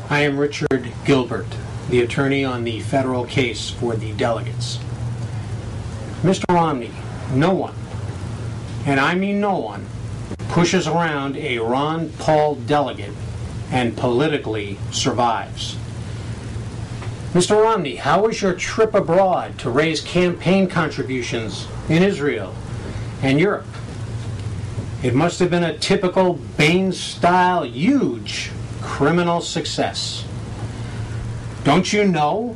I am Richard Gilbert, the attorney on the federal case for the delegates. Mr. Romney, no one, and I mean no one, pushes around a Ron Paul delegate and politically survives. Mr. Romney, how was your trip abroad to raise campaign contributions in Israel and Europe? It must have been a typical Bain-style huge criminal success. Don't you know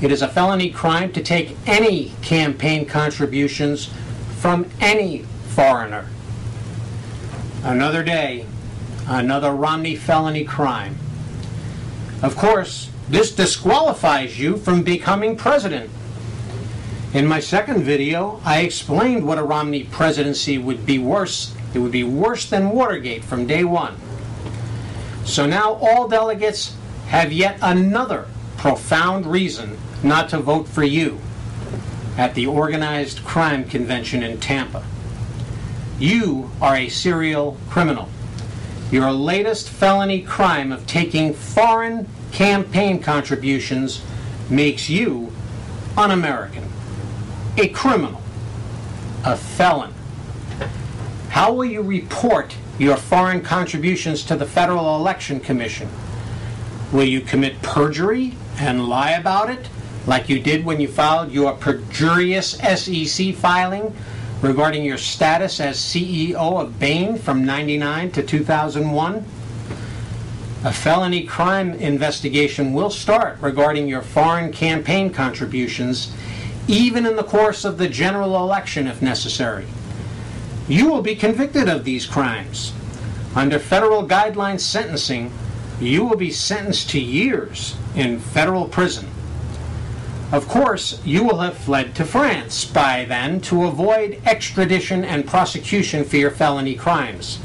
it is a felony crime to take any campaign contributions from any foreigner? Another day, another Romney felony crime. Of course, this disqualifies you from becoming president. In my second video, I explained what a Romney presidency would be worse. It would be worse than Watergate from day one. So now all delegates have yet another profound reason not to vote for you at the Organized Crime Convention in Tampa. You are a serial criminal. Your latest felony crime of taking foreign campaign contributions makes you un-American, a criminal, a felon. How will you report your foreign contributions to the Federal Election Commission? Will you commit perjury and lie about it, like you did when you filed your perjurious SEC filing regarding your status as CEO of Bain from '99 to 2001? A felony crime investigation will start regarding your foreign campaign contributions, even in the course of the general election if necessary. You will be convicted of these crimes. Under federal guideline sentencing, you will be sentenced to years in federal prison. Of course, you will have fled to France by then to avoid extradition and prosecution for your felony crimes.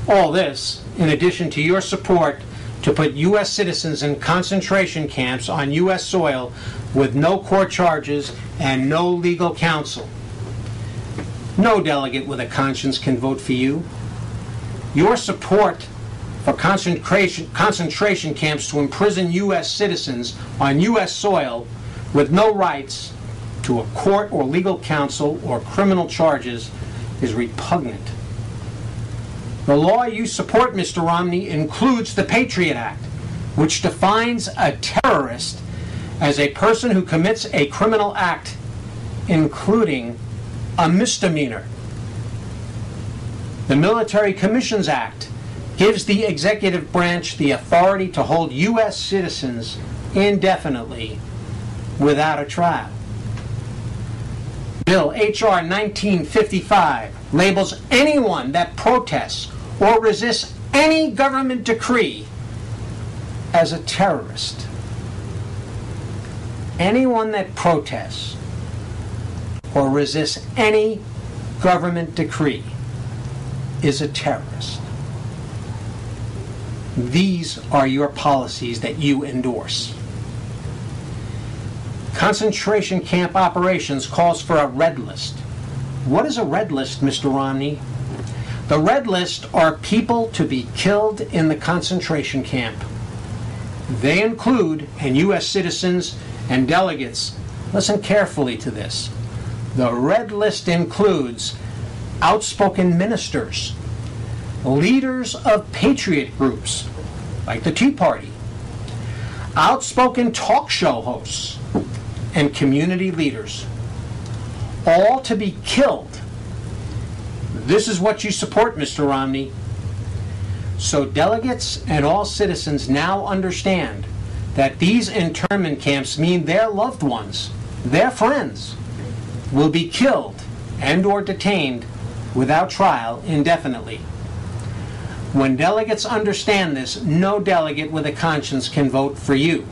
All this, in addition to your support to put U.S. citizens in concentration camps on U.S. soil with no court charges and no legal counsel. No delegate with a conscience can vote for you. Your support for concentration camps to imprison U.S. citizens on U.S. soil with no rights to a court or legal counsel or criminal charges is repugnant. The law you support, Mr. Romney, includes the Patriot Act, which defines a terrorist as a person who commits a criminal act, including a misdemeanor. The Military Commissions Act gives the executive branch the authority to hold U.S. citizens indefinitely without a trial. Bill H.R. 1955 labels anyone that protests or resists any government decree as a terrorist. Anyone that protests or resists any government decree is a terrorist. These are your policies that you endorse. Concentration camp operations calls for a red list. What is a red list, Mr. Romney? The red list are people to be killed in the concentration camp. They include, and U.S. citizens and delegates, listen carefully to this. The red list includes outspoken ministers, leaders of patriot groups, like the Tea Party, outspoken talk show hosts, and community leaders, all to be killed. This is what you support, Mr. Romney. So delegates and all citizens now understand that these internment camps mean their loved ones, their friends, will be killed and or detained without trial indefinitely. When delegates understand this, no delegate with a conscience can vote for you.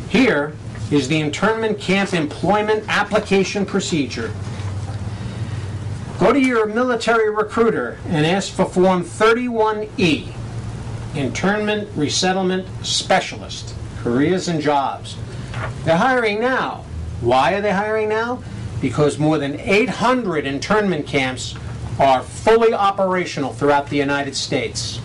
Here is the internment camp employment application procedure. Go to your military recruiter and ask for Form 31E, Internment Resettlement Specialist, Careers and Jobs. They're hiring now. Why are they hiring now? Because more than 800 internment camps are fully operational throughout the United States.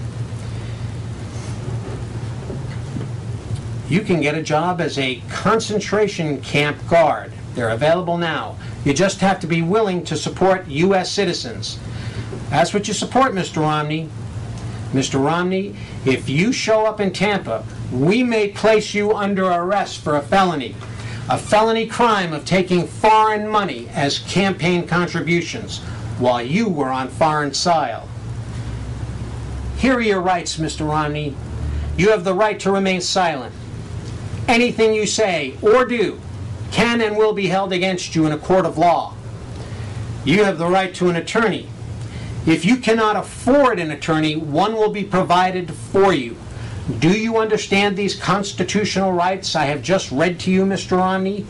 You can get a job as a concentration camp guard. They're available now. You just have to be willing to support U.S. citizens. That's what you support, Mr. Romney. Mr. Romney, if you show up in Tampa, we may place you under arrest for a felony crime of taking foreign money as campaign contributions while you were on foreign soil. Here are your rights, Mr. Romney. You have the right to remain silent. Anything you say or do can and will be held against you in a court of law. You have the right to an attorney. If you cannot afford an attorney, one will be provided for you. Do you understand these constitutional rights I have just read to you, Mr. Romney?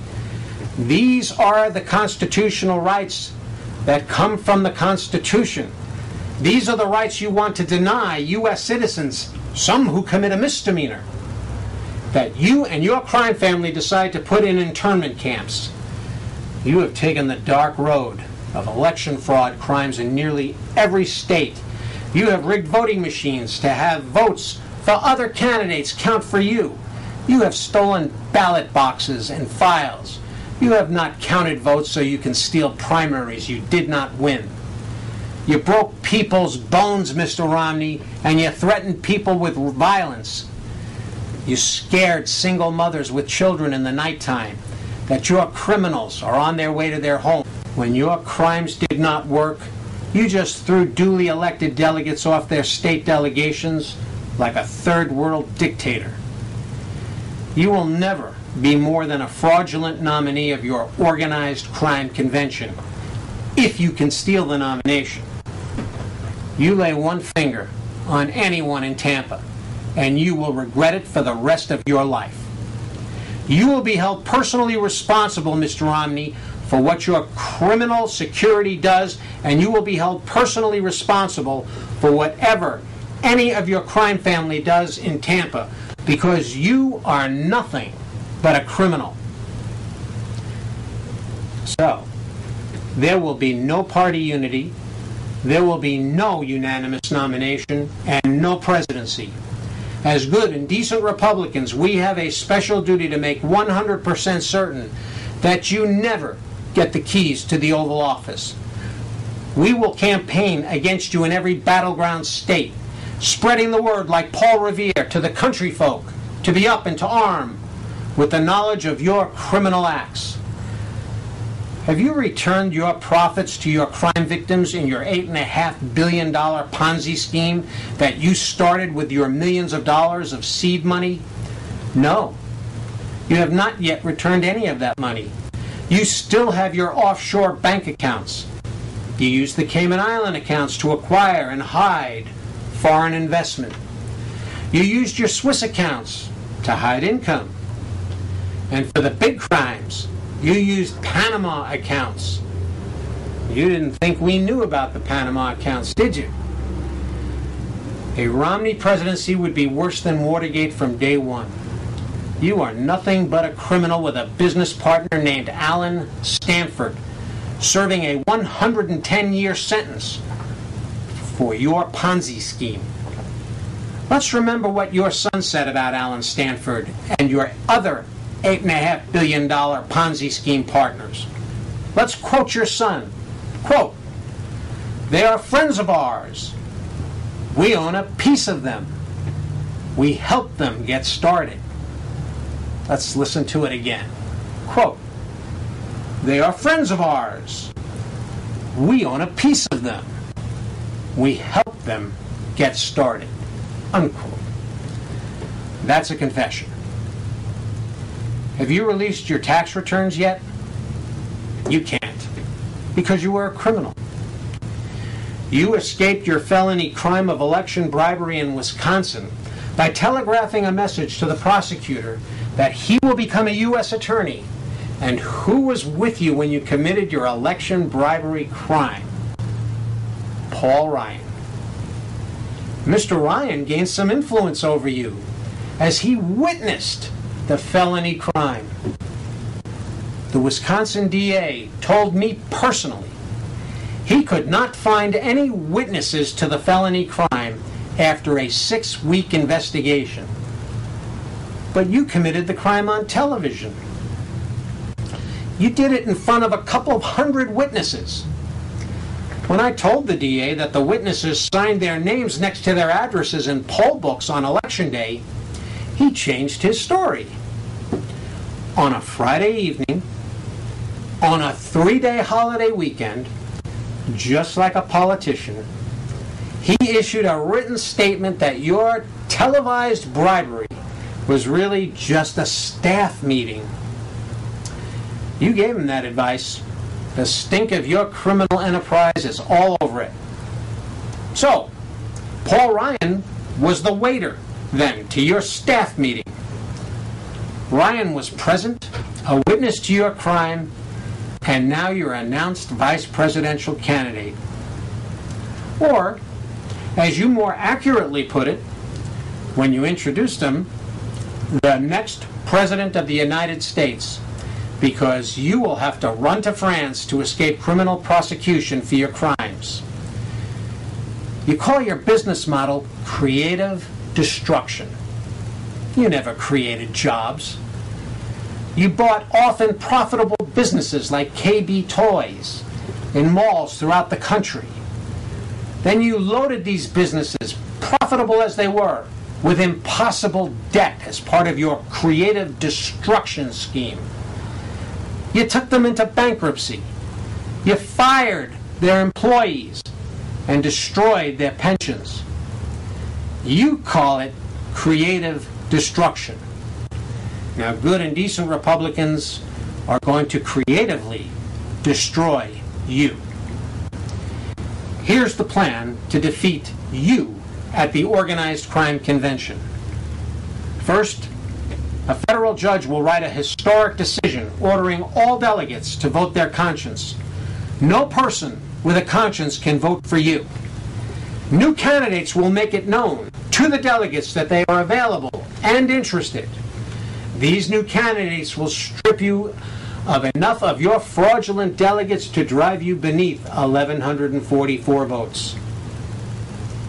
These are the constitutional rights that come from the Constitution. These are the rights you want to deny U.S. citizens, some who commit a misdemeanor, that you and your crime family decide to put in internment camps. You have taken the dark road of election fraud crimes in nearly every state. You have rigged voting machines to have votes for other candidates count for you. You have stolen ballot boxes and files. You have not counted votes so you can steal primaries you did not win. You broke people's bones, Mr. Romney, and you threatened people with violence. You scared single mothers with children in the nighttime that your criminals are on their way to their home. When your crimes did not work, you just threw duly elected delegates off their state delegations like a third world dictator. You will never be more than a fraudulent nominee of your organized crime convention, if you can steal the nomination. You lay one finger on anyone in Tampa, and you will regret it for the rest of your life. You will be held personally responsible, Mr. Romney, for what your criminal security does, and you will be held personally responsible for whatever any of your crime family does in Tampa, because you are nothing but a criminal. So, there will be no party unity, there will be no unanimous nomination, and no presidency. As good and decent Republicans, we have a special duty to make 100% certain that you never get the keys to the Oval Office. We will campaign against you in every battleground state, spreading the word like Paul Revere to the country folk to be up and to arm with the knowledge of your criminal acts. Have you returned your profits to your crime victims in your $8.5 billion Ponzi scheme that you started with your millions of dollars of seed money? No. You have not yet returned any of that money. You still have your offshore bank accounts. You use the Cayman Island accounts to acquire and hide foreign investment. You used your Swiss accounts to hide income. And for the big crimes, you used Panama accounts. You didn't think we knew about the Panama accounts, did you? A Romney presidency would be worse than Watergate from day one. You are nothing but a criminal with a business partner named Alan Stanford, serving a 110-year sentence for your Ponzi scheme. Let's remember what your son said about Alan Stanford and your other $8.5 billion Ponzi scheme partners. Let's quote your son. Quote, "They are friends of ours. We own a piece of them. We helped them get started." Let's listen to it again. Quote, "They are friends of ours. We own a piece of them. We helped them get started." Unquote. That's a confession. Have you released your tax returns yet? You can't, because you were a criminal. You escaped your felony crime of election bribery in Wisconsin by telegraphing a message to the prosecutor that he will become a U.S. attorney. And who was with you when you committed your election bribery crime? Paul Ryan. Mr. Ryan gained some influence over you as he witnessed the felony crime. The Wisconsin DA told me personally he could not find any witnesses to the felony crime after a 6-week investigation. but you committed the crime on television. You did it in front of a couple of hundred witnesses. When I told the DA that the witnesses signed their names next to their addresses in poll books on Election Day, he changed his story. On a Friday evening, on a 3-day holiday weekend, just like a politician, he issued a written statement that your televised bribery was really just a staff meeting. You gave him that advice. The stink of your criminal enterprise is all over it. So, Paul Ryan was the waiter, then, to your staff meeting. Ryan was present, a witness to your crime, and now you're announced vice presidential candidate. Or, as you more accurately put it, when you introduced him, the next president of the United States, because you will have to run to France to escape criminal prosecution for your crimes. You call your business model creative destruction. You never created jobs. You bought often profitable businesses like KB Toys in malls throughout the country. Then you loaded these businesses, profitable as they were, with impossible debt as part of your creative destruction scheme. You took them into bankruptcy. You fired their employees and destroyed their pensions. You call it creative destruction. Now, good and decent Republicans are going to creatively destroy you. Here's the plan to defeat you at the Organized Crime Convention. First, a federal judge will write a historic decision ordering all delegates to vote their conscience. No person with a conscience can vote for you. New candidates will make it known to the delegates that they are available and interested. These new candidates will strip you of enough of your fraudulent delegates to drive you beneath 1,144 votes.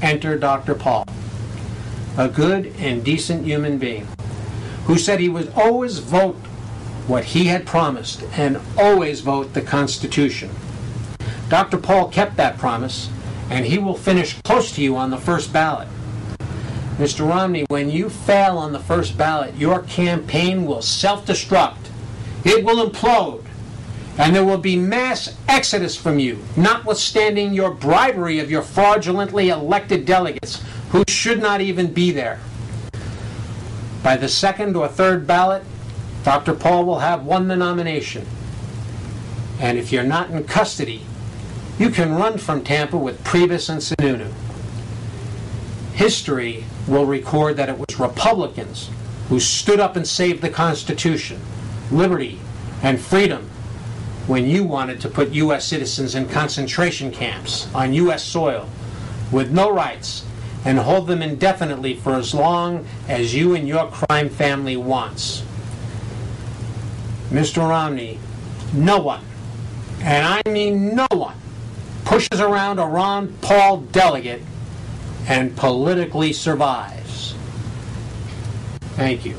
Enter Dr. Paul, a good and decent human being, who said he would always vote what he had promised and always vote the Constitution. Dr. Paul kept that promise, and he will finish close to you on the first ballot. Mr. Romney, when you fail on the first ballot, your campaign will self-destruct. It will implode, and there will be mass exodus from you, notwithstanding your bribery of your fraudulently elected delegates who should not even be there. By the second or third ballot, Dr. Paul will have won the nomination. And if you're not in custody, you can run from Tampa with Priebus and Sununu. History will record that it was Republicans who stood up and saved the Constitution, liberty, and freedom when you wanted to put U.S. citizens in concentration camps on U.S. soil with no rights and hold them indefinitely for as long as you and your crime family wants. Mr. Romney, no one, and I mean no one, pushes around a Ron Paul delegate and politically survives. Thank you.